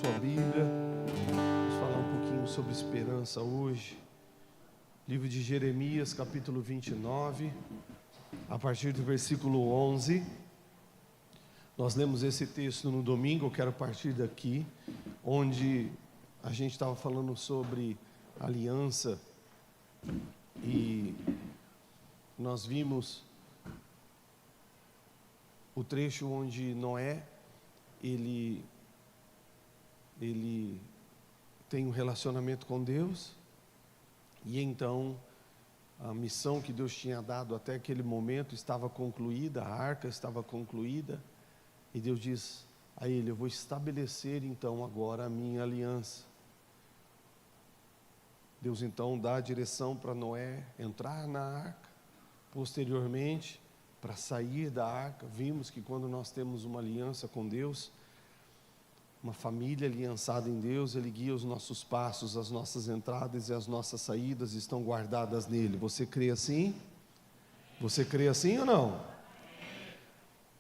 sua Bíblia, vamos falar um pouquinho sobre esperança hoje. Livro de Jeremias, capítulo 29, a partir do versículo 11. Nós lemos esse texto no domingo, eu quero partir daqui, onde a gente estava falando sobre aliança, e nós vimos o trecho onde Noé, ele tem um relacionamento com Deus, e então a missão que Deus tinha dado até aquele momento estava concluída, a arca estava concluída, e Deus diz a ele: eu vou estabelecer então agora a minha aliança. Deus então dá a direção para Noé entrar na arca. Posteriormente, para sair da arca, vimos que quando nós temos uma aliança com Deus, uma família aliançada em Deus, Ele guia os nossos passos, as nossas entradas e as nossas saídas estão guardadas nele. Você crê assim? Você crê assim ou não?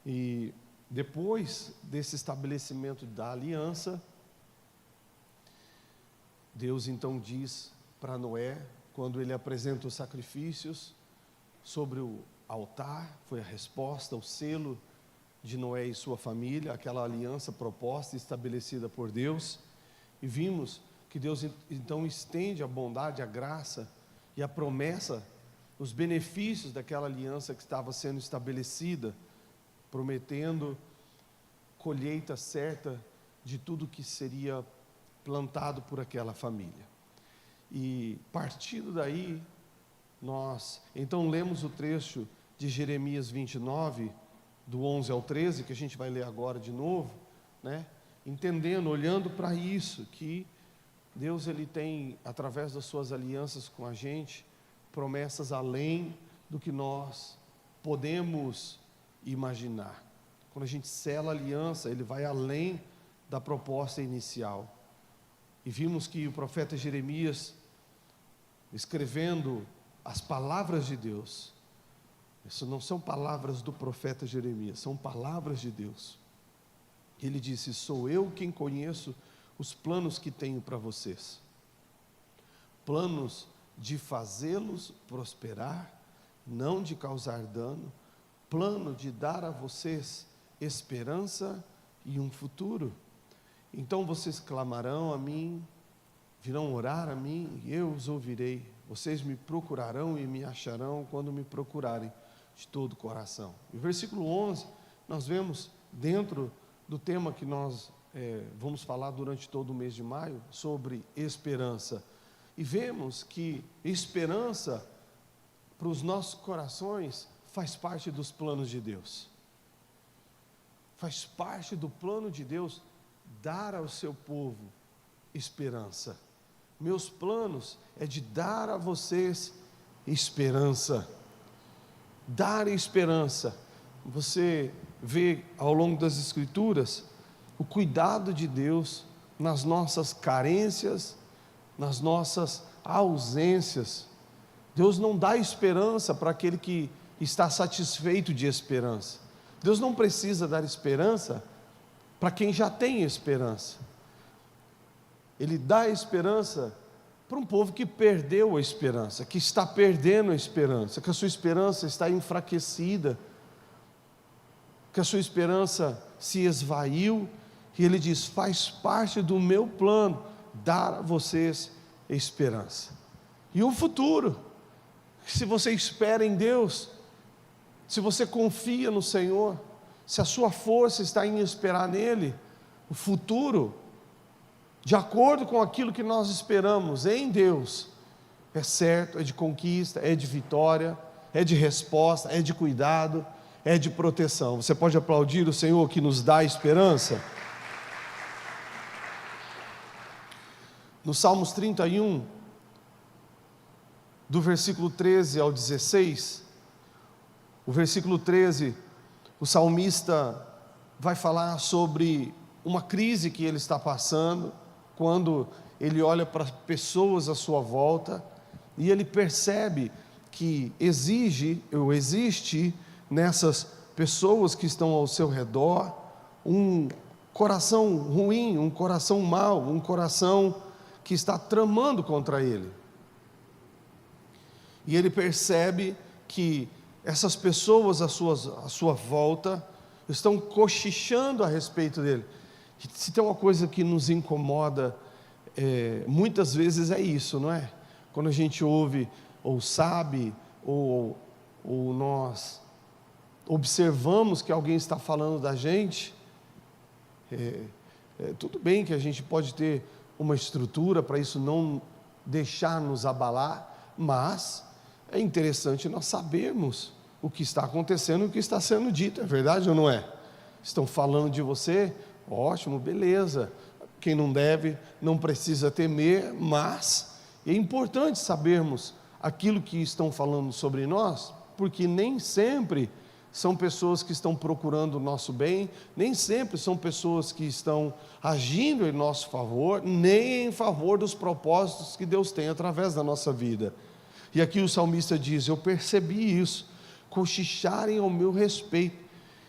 E depois desse estabelecimento da aliança, Deus então diz para Noé, quando ele apresenta os sacrifícios sobre o altar, foi a resposta, o selo de Noé e sua família, aquela aliança proposta e estabelecida por Deus. E vimos que Deus então estende a bondade, a graça e a promessa, os benefícios daquela aliança que estava sendo estabelecida, prometendo colheita certa de tudo que seria plantado por aquela família. E partindo daí, nós então lemos o trecho de Jeremias 29, do 11 ao 13, que a gente vai ler agora de novo, né? Entendendo, olhando para isso, que Deus ele tem, através das suas alianças com a gente, promessas além do que nós podemos imaginar. Quando a gente sela a aliança, ele vai além da proposta inicial. E vimos que o profeta Jeremias, escrevendo as palavras de Deus, isso não são palavras do profeta Jeremias, são palavras de Deus. Ele disse: sou eu quem conheço os planos que tenho para vocês, planos de fazê-los prosperar, não de causar dano, plano de dar a vocês esperança e um futuro. Então vocês clamarão a mim, virão orar a mim, e eu os ouvirei. Vocês me procurarão e me acharão quando me procurarem de todo o coração. E o versículo 11, nós vemos dentro do tema que nós vamos falar durante todo o mês de maio, sobre esperança. E vemos que esperança para os nossos corações faz parte dos planos de Deus. Faz parte do plano de Deus dar ao seu povo esperança. Meus planos é de dar a vocês esperança. Dar esperança. Você vê ao longo das Escrituras o cuidado de Deus nas nossas carências, nas nossas ausências. Deus não dá esperança para aquele que está satisfeito de esperança. Deus não precisa dar esperança para quem já tem esperança. Ele dá esperança para um povo que perdeu a esperança, que está perdendo a esperança, que a sua esperança está enfraquecida, que a sua esperança se esvaiu, e ele diz: faz parte do meu plano dar a vocês esperança. E o futuro, se você espera em Deus, se você confia no Senhor, se a sua força está em esperar nele, o futuro, de acordo com aquilo que nós esperamos em Deus, é certo, é de conquista, é de vitória, é de resposta, é de cuidado, é de proteção. Você pode aplaudir o Senhor que nos dá esperança? No Salmos 31, do versículo 13 ao 16, o versículo 13, o salmista vai falar sobre uma crise que ele está passando, quando ele olha para as pessoas à sua volta, e ele percebe que existe nessas pessoas que estão ao seu redor, coração ruim, um coração mau, um coração que está tramando contra ele. E ele percebe que essas pessoas à sua volta estão cochichando a respeito dele. Se tem uma coisa que nos incomoda, muitas vezes é isso, não é? Quando a gente ouve, ou sabe, ou nós observamos que alguém está falando da gente, tudo bem que a gente pode ter uma estrutura para isso não deixar nos abalar, mas é interessante nós sabermos o que está acontecendo e o que está sendo dito, é verdade ou não é? Estão falando de você, ótimo, beleza, quem não deve, não precisa temer, mas é importante sabermos aquilo que estão falando sobre nós, porque nem sempre são pessoas que estão procurando o nosso bem, nem sempre são pessoas que estão agindo em nosso favor, nem em favor dos propósitos que Deus tem através da nossa vida. E aqui o salmista diz: eu percebi isso, cochicharem ao meu respeito,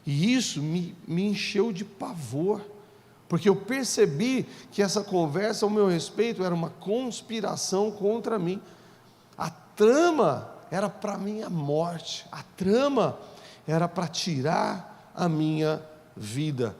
e isso me encheu de pavor, porque eu percebi que essa conversa ao meu respeito era uma conspiração contra mim. A trama era para minha morte, a trama era para tirar a minha vida.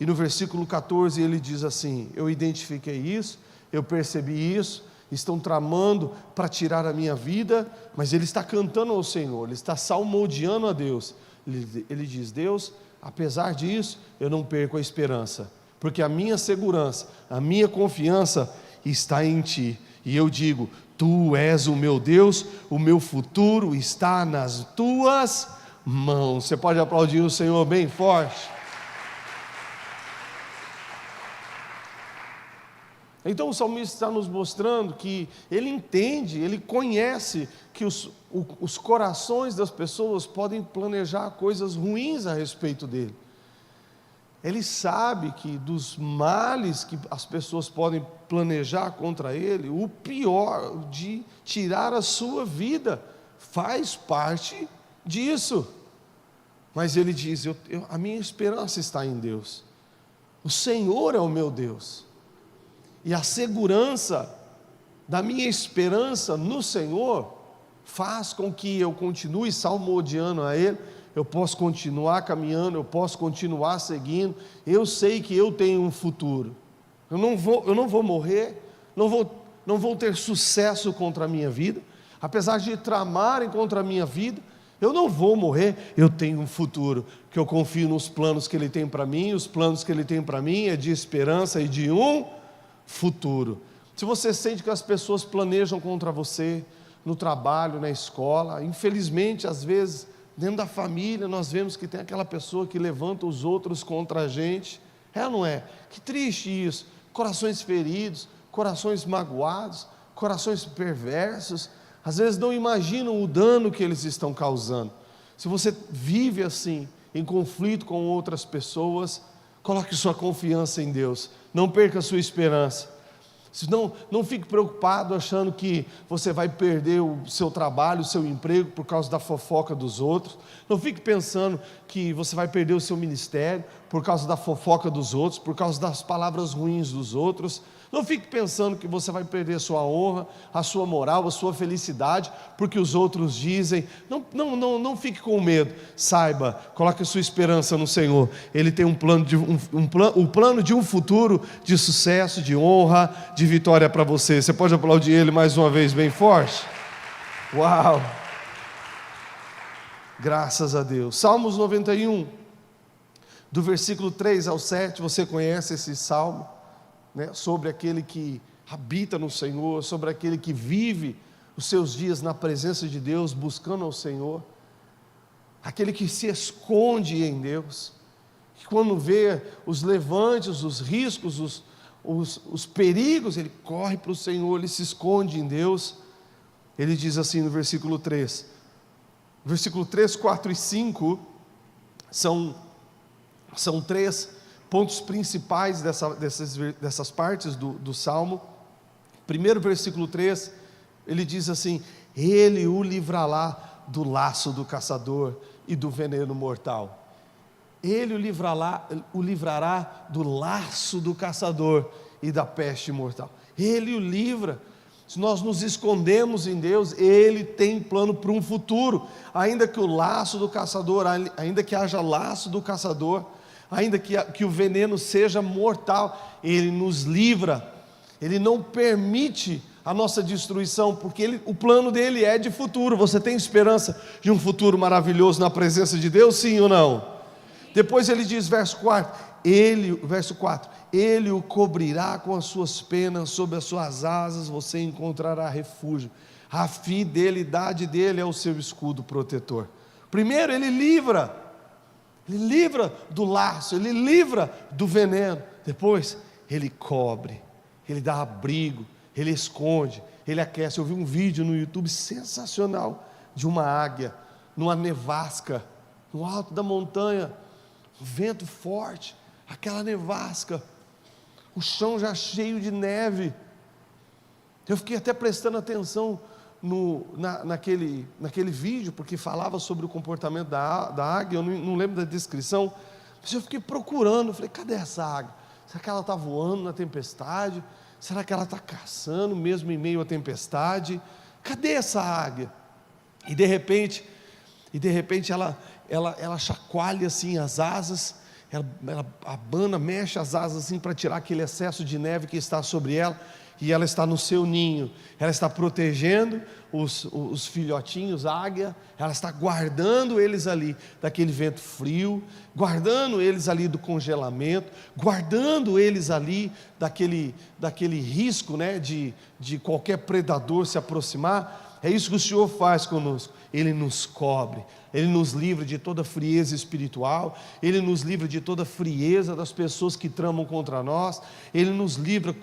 E no versículo 14 ele diz assim: eu identifiquei isso, eu percebi isso, estão tramando para tirar a minha vida, mas ele está cantando ao Senhor, ele está salmodiando a Deus. Ele diz: Deus, apesar disso, eu não perco a esperança, porque a minha segurança, a minha confiança está em Ti. E eu digo: Tu és o meu Deus, o meu futuro está nas Tuas mãos. Você pode aplaudir o Senhor bem forte? Então o salmista está nos mostrando que ele entende, ele conhece que os corações das pessoas podem planejar coisas ruins a respeito dele. Ele sabe que dos males que as pessoas podem planejar contra ele, o pior de tirar a sua vida faz parte disso. Mas ele diz: a minha esperança está em Deus, o Senhor é o meu Deus, e a segurança da minha esperança no Senhor faz com que eu continue salmodiando a Ele. Eu posso continuar caminhando, eu posso continuar seguindo, eu sei que eu tenho um futuro, eu não vou morrer, não vou ter sucesso contra a minha vida, apesar de tramarem contra a minha vida, eu não vou morrer, eu tenho um futuro, que eu confio nos planos que Ele tem para mim, os planos que Ele tem para mim é de esperança e de um futuro. Se você sente que as pessoas planejam contra você, no trabalho, na escola, infelizmente às vezes, dentro da família, nós vemos que tem aquela pessoa que levanta os outros contra a gente, é ou não é? Que triste isso, corações feridos, corações magoados, corações perversos, às vezes não imaginam o dano que eles estão causando. Se você vive assim, em conflito com outras pessoas, coloque sua confiança em Deus, não perca sua esperança. Não fique preocupado achando que você vai perder o seu trabalho, o seu emprego por causa da fofoca dos outros. Não fique pensando que você vai perder o seu ministério por causa da fofoca dos outros, por causa das palavras ruins dos outros. Não fique pensando que você vai perder a sua honra, a sua moral, a sua felicidade, porque os outros dizem. Não fique com medo. Saiba, coloque a sua esperança no Senhor. Ele tem um plano de um futuro de sucesso, de honra, de vitória para você. Você pode aplaudir Ele mais uma vez bem forte? Uau! Graças a Deus. Salmos 91, do versículo 3 ao 7, você conhece esse salmo, né? Sobre aquele que habita no Senhor, sobre aquele que vive os seus dias na presença de Deus, buscando ao Senhor, aquele que se esconde em Deus, que quando vê os levantes, os riscos, os perigos, ele corre para o Senhor, ele se esconde em Deus. Ele diz assim no versículo 3, 4 e 5, são três pontos principais dessas partes do Salmo. Primeiro, versículo 3, ele diz assim: Ele o livrará do laço do caçador e do veneno mortal. Ele o livrará do laço do caçador e da peste mortal. Ele o livra. Se nós nos escondemos em Deus, Ele tem plano para um futuro. Ainda que o laço do caçador, ainda que haja laço do caçador, ainda que o veneno seja mortal, Ele nos livra. Ele não permite a nossa destruição, porque o plano dele é de futuro. Você tem esperança de um futuro maravilhoso na presença de Deus, sim ou não? Depois ele diz, verso 4, Ele o cobrirá com as suas penas, sob as suas asas você encontrará refúgio. A fidelidade dele é o seu escudo protetor. Primeiro, ele livra do laço, ele livra do veneno. Depois, ele cobre, ele dá abrigo, ele esconde, ele aquece. Eu vi um vídeo no YouTube sensacional de uma águia numa nevasca, no alto da montanha, um vento forte, aquela nevasca, o chão já cheio de neve. Eu fiquei até prestando atenção naquele vídeo, porque falava sobre o comportamento da águia. Eu não lembro da descrição, mas eu fiquei procurando, falei, cadê essa águia? Será que ela está voando na tempestade? Será que ela está caçando mesmo em meio à tempestade? Cadê essa águia? E de repente ela chacoalha assim as asas, ela abana, mexe as asas assim para tirar aquele excesso de neve que está sobre ela, e ela está no seu ninho, ela está protegendo os filhotinhos águia, ela está guardando eles ali daquele vento frio, guardando eles ali do congelamento, guardando eles ali daquele risco, né, de qualquer predador se aproximar. É isso que o Senhor faz conosco. Ele nos cobre, Ele nos livra de toda frieza espiritual, Ele nos livra de toda frieza das pessoas que tramam contra nós, Ele nos livra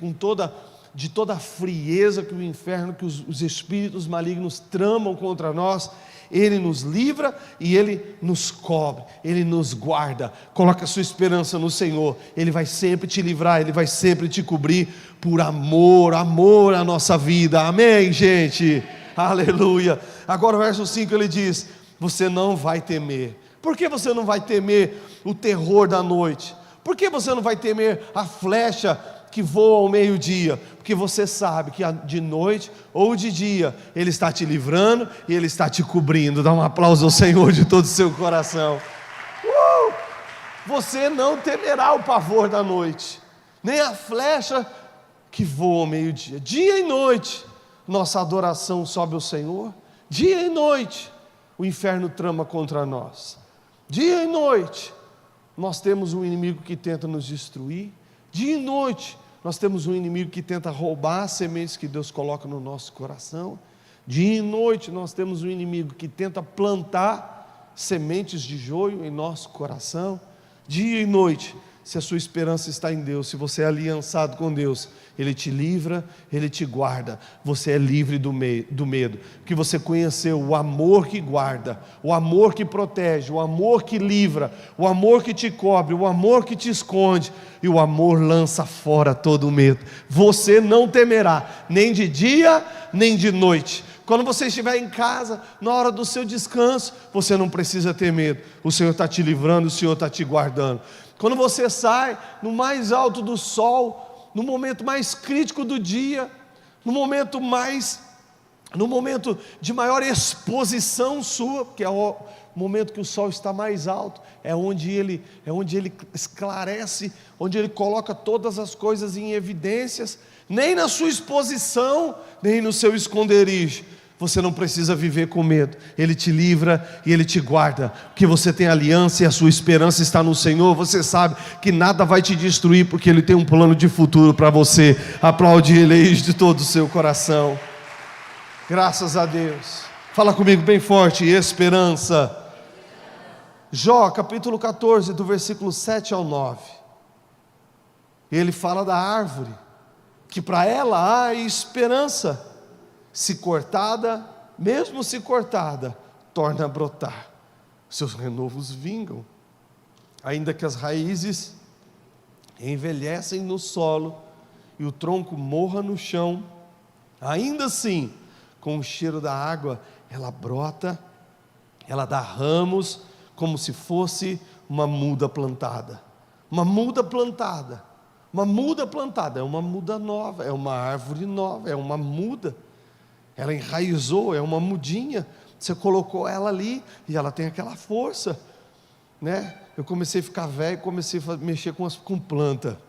de toda a frieza que o inferno, que os espíritos malignos tramam contra nós. Ele nos livra e Ele nos cobre, Ele nos guarda. Coloca a sua esperança no Senhor, Ele vai sempre te livrar, Ele vai sempre te cobrir, por amor à nossa vida. Amém, gente? Aleluia. Agora o verso 5 ele diz, você não vai temer. Por que você não vai temer o terror da noite? Por que você não vai temer a flecha que voa ao meio-dia? Porque você sabe que de noite ou de dia Ele está te livrando e Ele está te cobrindo. Dá um aplauso ao Senhor de todo o seu coração. Você não temerá o pavor da noite, nem a flecha que voa ao meio-dia. Dia e noite nossa adoração sobe ao Senhor. Dia e noite o inferno trama contra nós. Dia e noite nós temos um inimigo que tenta nos destruir. Dia e noite nós temos um inimigo que tenta roubar as sementes que Deus coloca no nosso coração. Dia e noite nós temos um inimigo que tenta plantar sementes de joio em nosso coração. Dia e noite, se a sua esperança está em Deus, se você é aliançado com Deus, Ele te livra, Ele te guarda. Você é livre do medo, porque você conheceu o amor que guarda, o amor que protege, o amor que livra, o amor que te cobre, o amor que te esconde, e o amor lança fora todo o medo. Você não temerá, nem de dia, nem de noite. Quando você estiver em casa, na hora do seu descanso, você não precisa ter medo. O Senhor está te livrando, o Senhor está te guardando. Quando você sai no mais alto do sol, no momento mais crítico do dia, no momento de maior exposição sua, porque é o momento que o sol está mais alto, é onde ele esclarece, onde ele coloca todas as coisas em evidências. Nem na sua exposição, nem no seu esconderijo você não precisa viver com medo. Ele te livra e Ele te guarda, porque você tem aliança e a sua esperança está no Senhor. Você sabe que nada vai te destruir, porque Ele tem um plano de futuro para você. Aplaude Ele de todo o seu coração. Graças a Deus. Fala comigo bem forte, esperança. Jó capítulo 14, do versículo 7 ao 9. Ele fala da árvore, que para ela há esperança. Mesmo se cortada, torna a brotar, seus renovos vingam, ainda que as raízes envelhecem no solo e o tronco morra no chão, ainda assim, com o cheiro da água, ela brota, ela dá ramos, como se fosse uma muda plantada. Uma muda plantada. Uma muda plantada é uma muda nova, é uma árvore nova, é uma muda. Ela enraizou, é uma mudinha. Você colocou ela ali e ela tem aquela força, né? Eu comecei a ficar velho, comecei a mexer com planta.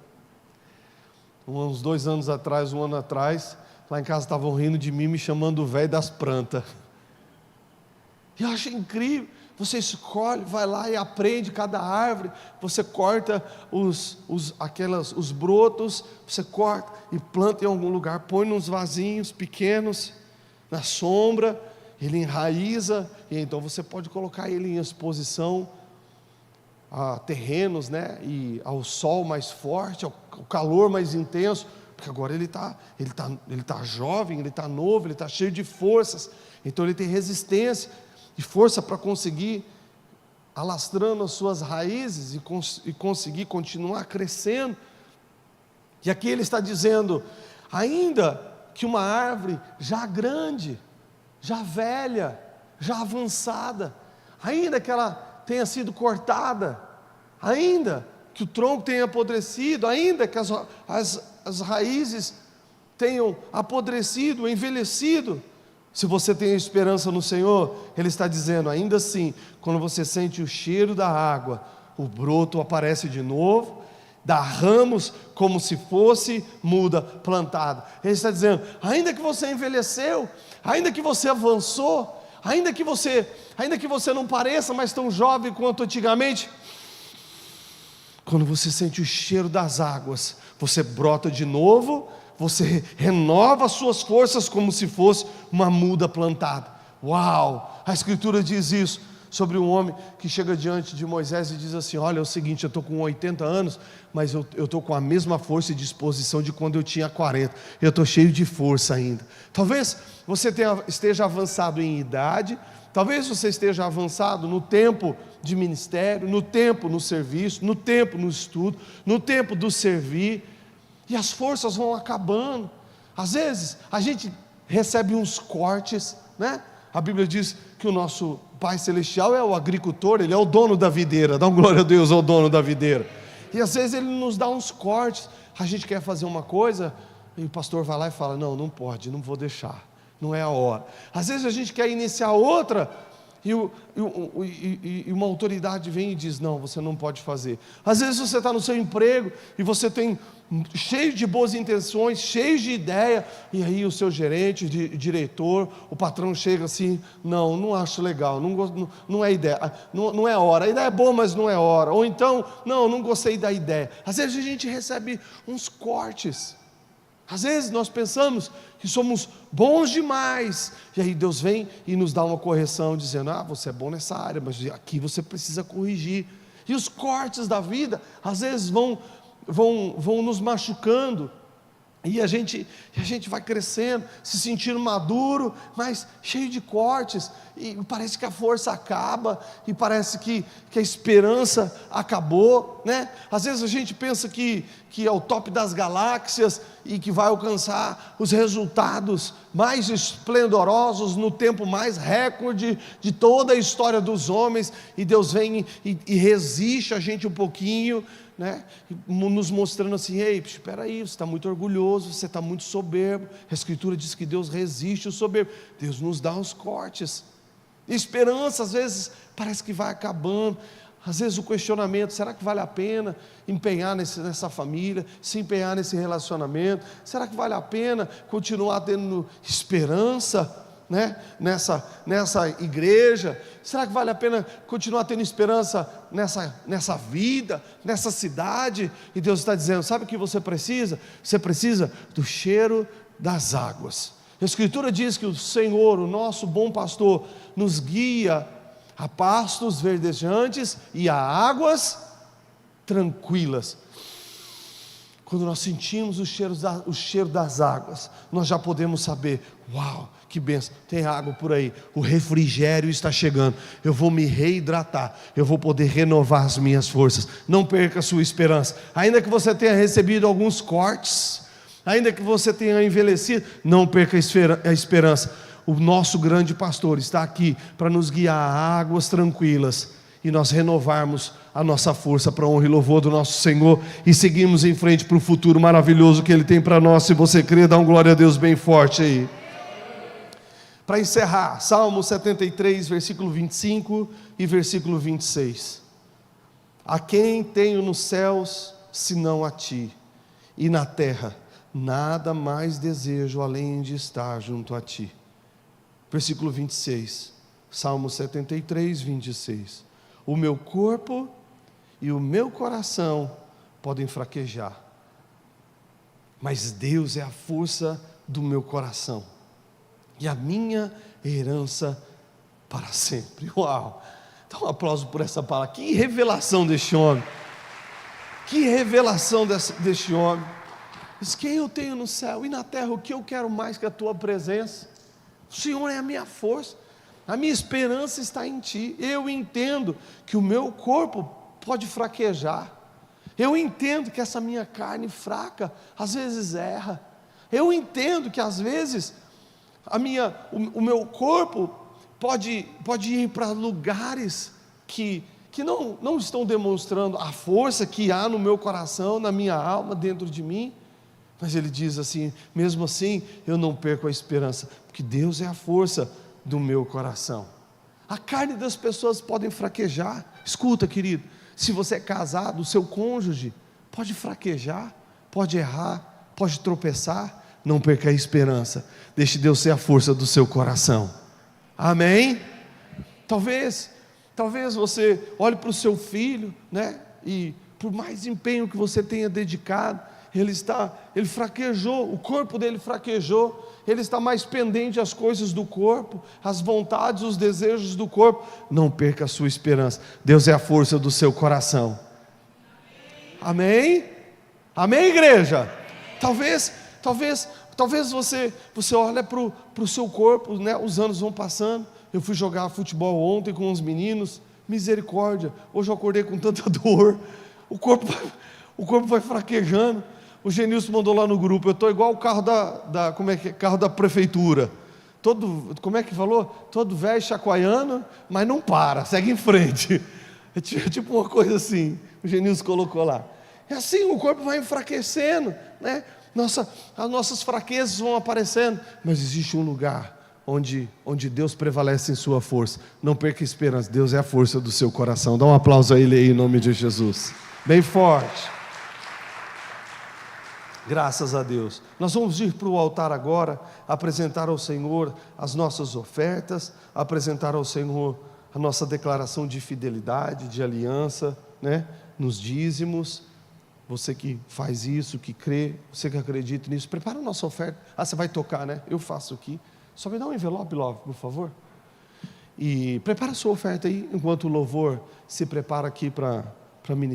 Uns 2 anos atrás, 1 ano atrás, lá em casa estavam rindo de mim, me chamando o velho das plantas. E eu achei incrível. Você escolhe, vai lá e aprende cada árvore. Você corta os brotos, você corta e planta em algum lugar, põe nos vasinhos pequenos, na sombra, ele enraiza, e então você pode colocar ele em exposição a terrenos, né, e ao sol mais forte, ao calor mais intenso, porque agora ele tá jovem, ele está novo, ele está cheio de forças, então ele tem resistência e força para conseguir alastrando as suas raízes e conseguir continuar crescendo. E aqui ele está dizendo, ainda que uma árvore já grande, já velha, já avançada, ainda que ela tenha sido cortada, ainda que o tronco tenha apodrecido, ainda que as raízes tenham apodrecido, envelhecido, se você tem esperança no Senhor, Ele está dizendo, ainda assim, quando você sente o cheiro da água, o broto aparece de novo, dá ramos como se fosse muda plantada. Ele está dizendo, ainda que você envelheceu, ainda que você avançou, ainda que você não pareça mais tão jovem quanto antigamente, quando você sente o cheiro das águas, você brota de novo, você renova as suas forças como se fosse uma muda plantada. Uau! A Escritura diz isso sobre um homem que chega diante de Moisés e diz assim, olha, é o seguinte, eu estou com 80 anos, mas eu estou com a mesma força e disposição de quando eu tinha 40, eu estou cheio de força ainda. Talvez você esteja avançado em idade, talvez você esteja avançado no tempo de ministério, no tempo no serviço, no tempo no estudo, no tempo do servir, e as forças vão acabando. Às vezes a gente recebe uns cortes, né? A Bíblia diz que o nosso Pai Celestial é o agricultor, Ele é o dono da videira, dá uma glória a Deus ao dono da videira, e às vezes Ele nos dá uns cortes, a gente quer fazer uma coisa, e o pastor vai lá e fala, não pode, não vou deixar, não é a hora. Às vezes a gente quer iniciar outra, e uma autoridade vem e diz, não, você não pode fazer. Às vezes você está no seu emprego, e você tem cheio de boas intenções, cheio de ideia, e aí o seu gerente, diretor, o patrão chega assim, não acho legal, não é ideia, não é hora, a ideia é boa, mas não é hora, ou então, não gostei da ideia. Às vezes a gente recebe uns cortes, às vezes nós pensamos que somos bons demais, e aí Deus vem e nos dá uma correção, dizendo, você é bom nessa área, mas aqui você precisa corrigir. E os cortes da vida, às vezes vão nos machucando, e a gente vai crescendo, se sentindo maduro, mas cheio de cortes, e parece que a força acaba, e parece que a esperança acabou, né? Às vezes a gente pensa que é o top das galáxias, e que vai alcançar os resultados mais esplendorosos, no tempo mais recorde de toda a história dos homens, e Deus vem e resiste a gente um pouquinho, né? Nos mostrando assim, ei, espera aí, você está muito orgulhoso, você está muito soberbo. A Escritura diz que Deus resiste o soberbo. Deus nos dá uns cortes. Esperança às vezes parece que vai acabando, às vezes o questionamento, será que vale a pena empenhar nessa família, se empenhar nesse relacionamento? Será que vale a pena continuar tendo esperança, né, nessa igreja? Será que vale a pena continuar tendo esperança nessa vida, nessa cidade? E Deus está dizendo, sabe o que você precisa? Você precisa do cheiro das águas. A Escritura diz que o Senhor, o nosso bom pastor, nos guia a pastos verdejantes e a águas tranquilas. Quando nós sentimos o cheiro das águas, nós já podemos saber, uau, que bênção, tem água por aí, o refrigério está chegando, eu vou me reidratar, eu vou poder renovar as minhas forças. Não perca a sua esperança, ainda que você tenha recebido alguns cortes, ainda que você tenha envelhecido, não perca a esperança. O nosso grande pastor está aqui para nos guiar a águas tranquilas, e nós renovarmos a nossa força para a honra e louvor do nosso Senhor e seguirmos em frente para o futuro maravilhoso que Ele tem para nós. Se você crê, dá um glória a Deus bem forte aí. Para encerrar, Salmo 73, versículo 25 e versículo 26. A quem tenho nos céus, senão a Ti, e na terra, nada mais desejo além de estar junto a Ti. Versículo 26, Salmo 73, 26. O meu corpo e o meu coração podem fraquejar, mas Deus é a força do meu coração e a minha herança para sempre. Uau! Dá um aplauso por essa palavra. Que revelação deste homem! Que revelação deste homem! Diz: quem eu tenho no céu e na terra, o que eu quero mais que a Tua presença? O Senhor é a minha força, a minha esperança está em Ti. Eu entendo que o meu corpo pode fraquejar, eu entendo que essa minha carne fraca às vezes erra, eu entendo que às vezes o meu corpo pode ir para lugares que não estão demonstrando a força que há no meu coração, na minha alma, dentro de mim. Mas ele diz assim: mesmo assim eu não perco a esperança, porque Deus é a força do meu coração. A carne das pessoas pode fraquejar. Escuta, querido, se você é casado, o seu cônjuge pode fraquejar, pode errar, pode tropeçar. Não perca a esperança, deixe Deus ser a força do seu coração. Amém? Talvez você olhe para o seu filho, né? E por mais empenho que você tenha dedicado, ele fraquejou, o corpo dele fraquejou, ele está mais pendente às coisas do corpo, às vontades, os desejos do corpo. Não perca a sua esperança, Deus é a força do seu coração. Amém? Amém, igreja? Talvez você olha para o seu corpo, né? Os anos vão passando. Eu fui jogar futebol ontem com os meninos, misericórdia, hoje eu acordei com tanta dor, o corpo vai fraquejando. O Genilson mandou lá no grupo: eu estou igual o carro carro da prefeitura, como é que falou? Todo velho chacoalhando, mas não para, segue em frente. É tipo uma coisa assim, o Genilson colocou lá. É assim, o corpo vai enfraquecendo, né? As nossas fraquezas vão aparecendo, mas existe um lugar onde Deus prevalece em sua força. Não perca a esperança, Deus é a força do seu coração. Dá um aplauso a Ele aí em nome de Jesus, bem forte. Graças a Deus. Nós vamos ir para o altar agora, apresentar ao Senhor as nossas ofertas, apresentar ao Senhor a nossa declaração de fidelidade, de aliança, né? Nos dízimos. Você que faz isso, que crê, você que acredita nisso, prepara a nossa oferta. Você vai tocar, né? Eu faço aqui. Só me dá um envelope, Love, por favor. E prepara a sua oferta aí, enquanto o louvor se prepara aqui para ministrar.